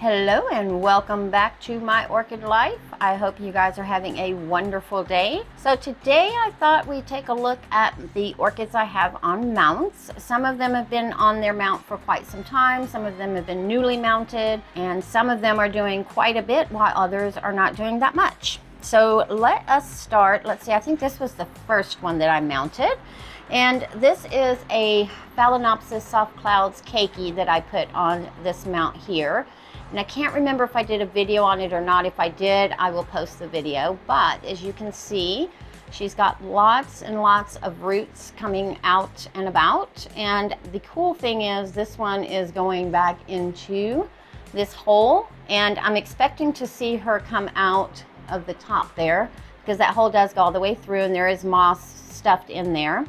Hello and welcome back to my orchid life. I hope you guys are having a wonderful day. So today I thought we'd take a look at the orchids I have on mounts. Some of them have been on their mount for quite some time, some of them have been newly mounted, and some of them are doing quite a bit while others are not doing that much. So let us start. Let's see, I think this was the first one that I mounted. And this is a Phalaenopsis soft clouds keiki that I put on this mount here. And I can't remember if I did a video on it or not. If I did, I will post the video. But as you can see, she's got lots and lots of roots coming out and about. And the cool thing is this one is going back into this hole. And I'm expecting to see her come out of the top there because that hole does go all the way through and there is moss stuffed in there.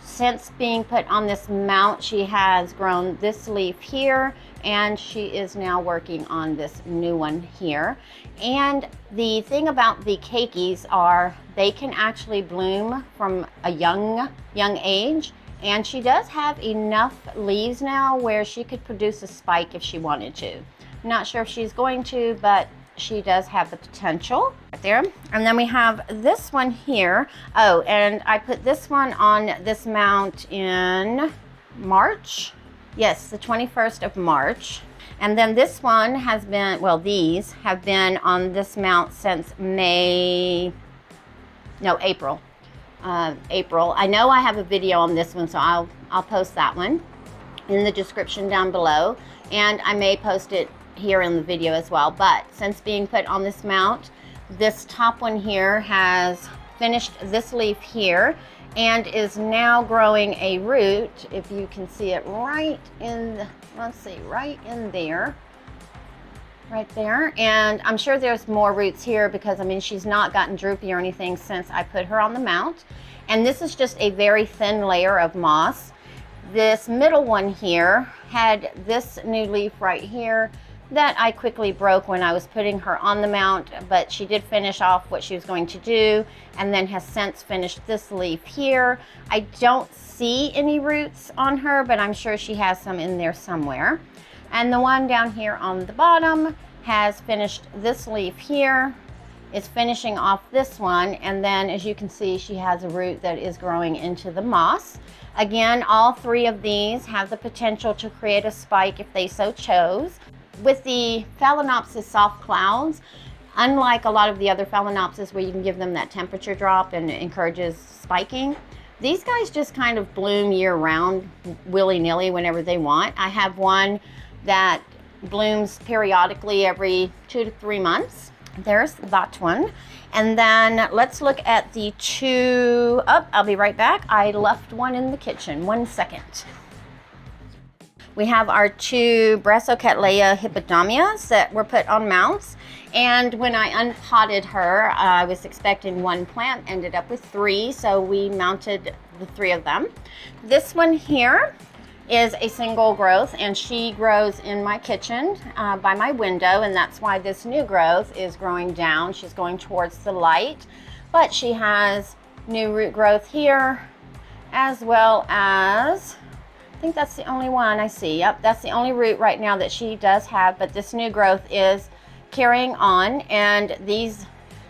Since being put on this mount, she has grown this leaf here and she is now working on this new one here. And the thing about the keikis are they can actually bloom from a young age, and she does have enough leaves now where she could produce a spike if she wanted to. I'm not sure if she's going to, but she does have the potential right there. And then we have this one here. Oh, and I put this one on this mount in March. Yes, the 21st of March. And then this one has been, well, these have been on this mount since April. April. I know I have a video on this one, so I'll post that one in the description down below. And I may post it here in the video as well. But since being put on this mount, this top one here has finished this leaf here and is now growing a root. If you can see it right in, let's see, right in there, right there. And I'm sure there's more roots here because I mean she's not gotten droopy or anything since I put her on the mount. And this is just a very thin layer of moss. This middle one here had this new leaf right here that I quickly broke when I was putting her on the mount, but she did finish off what she was going to do and then has since finished this leaf here. I don't see any roots on her, but I'm sure she has some in there somewhere. And the one down here on the bottom has finished this leaf here, is finishing off this one, and then as you can see she has a root that is growing into the moss. Again, all three of these have the potential to create a spike if they so chose. With the Phalaenopsis soft clouds, unlike a lot of the other Phalaenopsis where you can give them that temperature drop and it encourages spiking, these guys just kind of bloom year-round, willy-nilly, whenever they want. I have one that blooms periodically every 2 to 3 months. There's that one. And then let's look at the two. Oh, I'll be right back. I left one in the kitchen. 1 second. We have our two Brassevola Catleia hippodamias that were put on mounts. And when I unpotted her, I was expecting one plant, ended up with 3. So we mounted the 3 of them. This one here is a single growth and she grows in my kitchen by my window. And that's why this new growth is growing down. She's going towards the light, but she has new root growth here as well as, I think that's the only one I see. Yep, that's the only root right now that she does have, but this new growth is carrying on, and these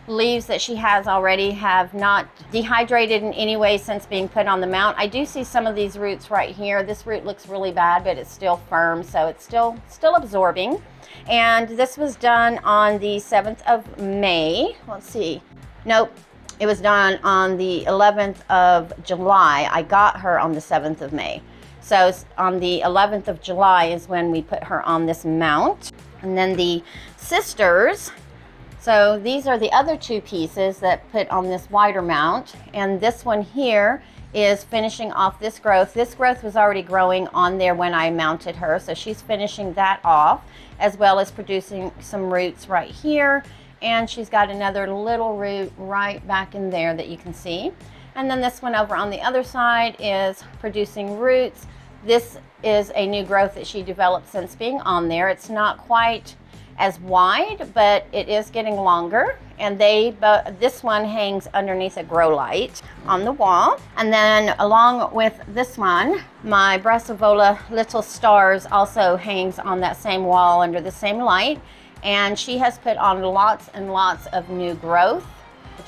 leaves that she has already have not dehydrated in any way since being put on the mount. I do see some of these roots right here. This root looks really bad, but it's still firm, so it's still absorbing. And this was done on the 7th of May. Let's see. Nope. It was done on the 11th of July. I got her on the 7th of May. So on the 11th of July is when we put her on this mount. And then the sisters, so these are the other 2 pieces that put on this wider mount. And this one here is finishing off this growth. This growth was already growing on there when I mounted her. So she's finishing that off as well as producing some roots right here. And she's got another little root right back in there that you can see. And then this one over on the other side is producing roots. This is a new growth that she developed since being on there. It's not quite as wide, but it is getting longer. And this one hangs underneath a grow light on the wall. And then along with this one, my Brassavola Little Stars also hangs on that same wall under the same light. And she has put on lots and lots of new growth.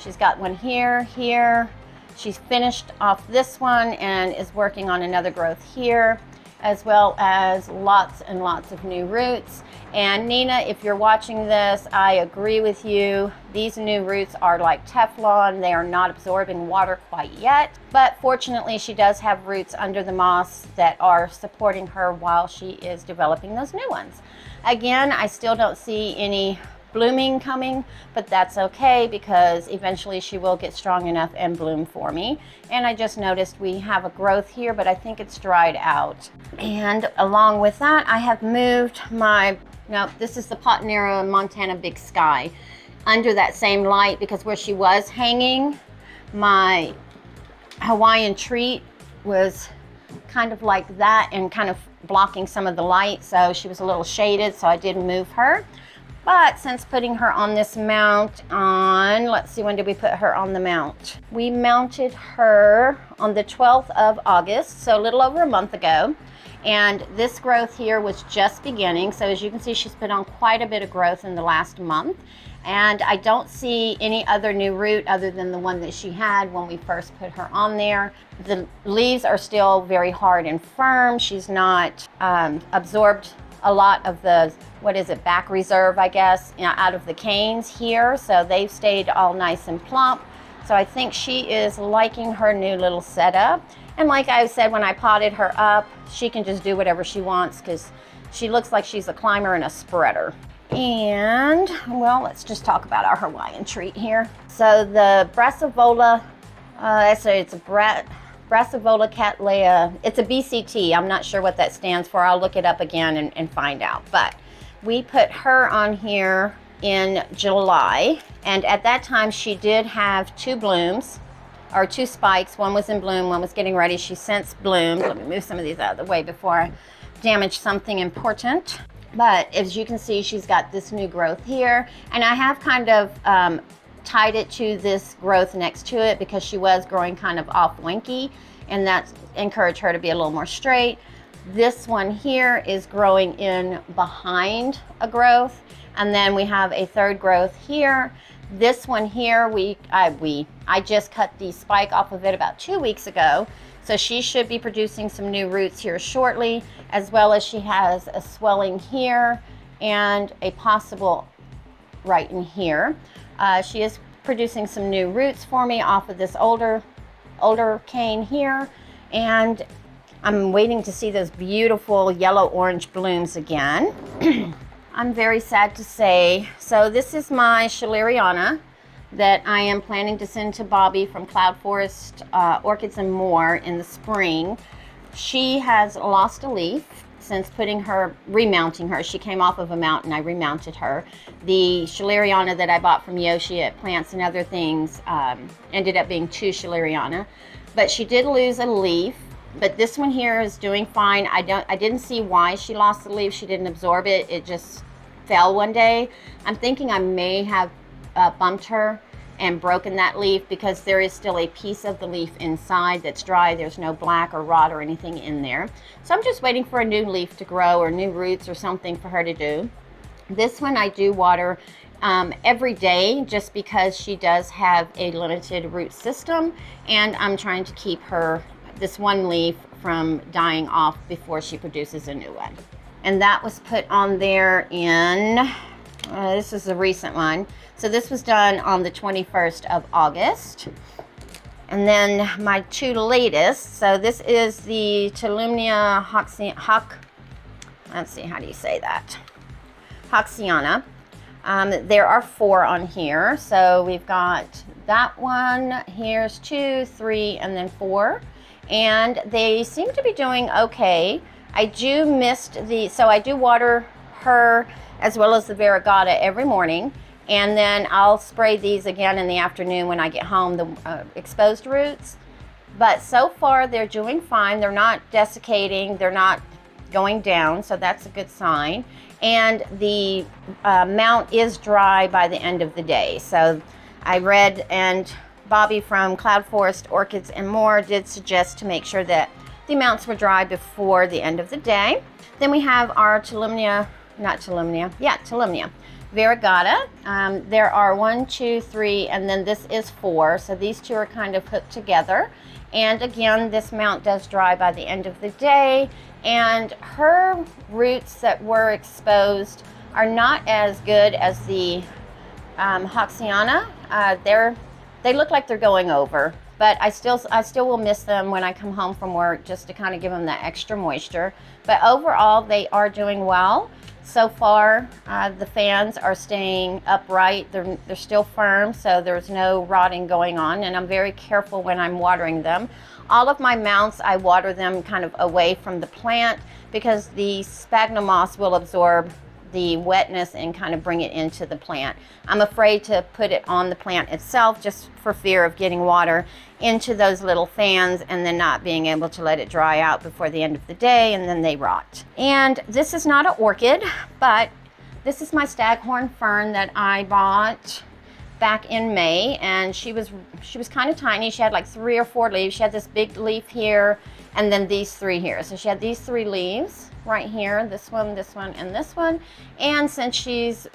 She's got one here, here. She's finished off this one and is working on another growth here, as well as lots and lots of new roots. And Nina, if you're watching this, I agree with you. These new roots are like Teflon. They are not absorbing water quite yet, but fortunately she does have roots under the moss that are supporting her while she is developing those new ones. Again, I still don't see any blooming coming, but that's okay because eventually she will get strong enough and bloom for me. And I just noticed we have a growth here, but I think it's dried out. And along with that, I have moved this is the Patenaria Montana Big Sky under that same light, because where she was hanging, my Hawaiian treat was kind of like that and kind of blocking some of the light, so she was a little shaded, so I did move her. But since putting her on this mount on, let's see, when did we put her on the mount? We mounted her on the 12th of August, so a little over a month ago. And this growth here was just beginning. So as you can see, she's put on quite a bit of growth in the last month. And I don't see any other new root other than the one that she had when we first put her on there. The leaves are still very hard and firm. She's not absorbed a lot of the, back reserve, I guess, out of the canes here. So they've stayed all nice and plump. So I think she is liking her new little setup. And like I said, when I potted her up, she can just do whatever she wants because she looks like she's a climber and a spreader. And, well, let's just talk about our Hawaiian treat here. So the Brassevola, it's a Brassevola Catleia. It's a BCT. I'm not sure what that stands for. I'll look it up again and find out. But we put her on here in July. And at that time, she did have two blooms, or two spikes. One was in bloom, one was getting ready. She since bloomed. Let me move some of these out of the way before I damage something important. But as you can see, she's got this new growth here. And I have kind of tied it to this growth next to it because she was growing kind of off winky, and that encouraged her to be a little more straight. This one here is growing in behind a growth. And then we have a third growth here. This one here, I just cut the spike off of it about 2 weeks ago. So she should be producing some new roots here shortly, as well as she has a swelling here and a possible right in here. She is producing some new roots for me off of this older cane here. And I'm waiting to see those beautiful yellow-orange blooms again. I'm very sad to say. So this is my Shalariana that I am planning to send to Bobby from Cloud Forest Orchids and More in the spring. She has lost a leaf since remounting her. She came off of a mount and I remounted her. The Shalariana that I bought from Yoshi at Plants and Other Things ended up being two Shalariana, but she did lose a leaf. But this one here is doing fine. I didn't see why she lost the leaf. She didn't absorb it. It just fell one day. I'm thinking I may have bumped her and broken that leaf because there is still a piece of the leaf inside that's dry. There's no black or rot or anything in there. So I'm just waiting for a new leaf to grow or new roots or something for her to do. This one I do water every day just because she does have a limited root system, and I'm trying to keep this one leaf from dying off before she produces a new one. And that was put on there in, this is a recent one. So this was done on the 21st of August. And then my two latest, so this is the Tolumnia let's see, how do you say that? Hoxiana. There are 4 on here. So we've got that one, here's 2, 3, and then 4. And they seem to be doing okay. I do I do water her as well as the Varagata every morning. And then I'll spray these again in the afternoon when I get home, the exposed roots. But so far they're doing fine. They're not desiccating, they're not going down, so that's a good sign. and the mount is dry by the end of the day. So I read, and Bobby from Cloud Forest Orchids and More did suggest to make sure that the mounts were dry before the end of the day. Then we have our Tolumnia Variegata. There are 1, 2, 3, and then this is 4. So these two are kind of hooked together. And again, this mount does dry by the end of the day. And her roots that were exposed are not as good as the Hoxiana. They look like they're going over, but I still will miss them when I come home from work, just to kind of give them that extra moisture. But overall, they are doing well. So far, the fans are staying upright. They're still firm, so there's no rotting going on, and I'm very careful when I'm watering them. All of my mounts, I water them kind of away from the plant because the sphagnum moss will absorb the wetness and kind of bring it into the plant. I'm afraid to put it on the plant itself just for fear of getting water into those little fans and then not being able to let it dry out before the end of the day, and then they rot. And this is not an orchid, but this is my Staghorn Fern that I bought back in May, and she was kind of tiny. She had like 3 or 4 leaves. She had this big leaf here, and then these 3 here. So she had these 3 leaves right here, this one, and this one. And since she's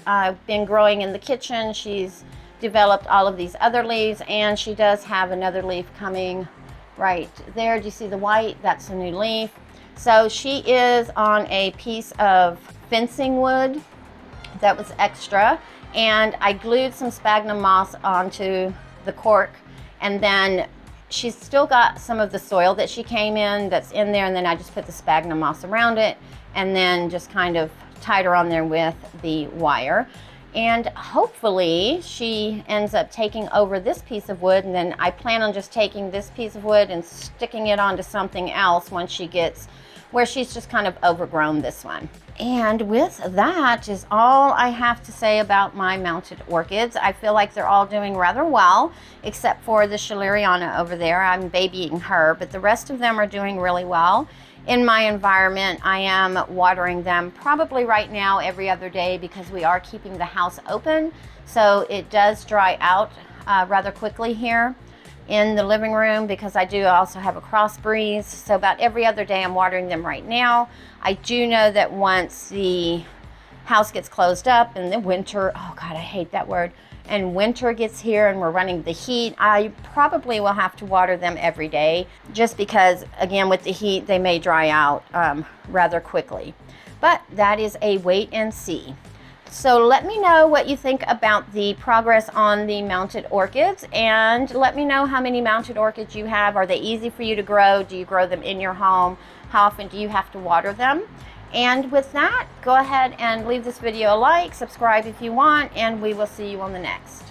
been growing in the kitchen, she's developed all of these other leaves, and she does have another leaf coming right there. Do you see the white? That's a new leaf. So she is on a piece of fencing wood that was extra, and I glued some sphagnum moss onto the cork, and then she's still got some of the soil that she came in that's in there, and then I just put the sphagnum moss around it and then just kind of tied her on there with the wire. And hopefully she ends up taking over this piece of wood, and then I plan on just taking this piece of wood and sticking it onto something else once she gets where she's just kind of overgrown this one. And with that is all I have to say about my mounted orchids. I feel like they're all doing rather well, except for the Shalariana over there. I'm babying her, but the rest of them are doing really well. In my environment, I am watering them probably right now every other day because we are keeping the house open. So it does dry out rather quickly here in the living room because I do also have a cross breeze. So about every other day I'm watering them right now. I do know that once the house gets closed up and the winter, oh God, I hate that word, and winter gets here and we're running the heat, I probably will have to water them every day just because, again, with the heat, they may dry out rather quickly. But that is a wait and see. So let me know what you think about the progress on the mounted orchids, and let me know how many mounted orchids you have. Are they easy for you to grow? Do you grow them in your home? How often do you have to water them? And with that, go ahead and leave this video a like, subscribe if you want, and we will see you on the next.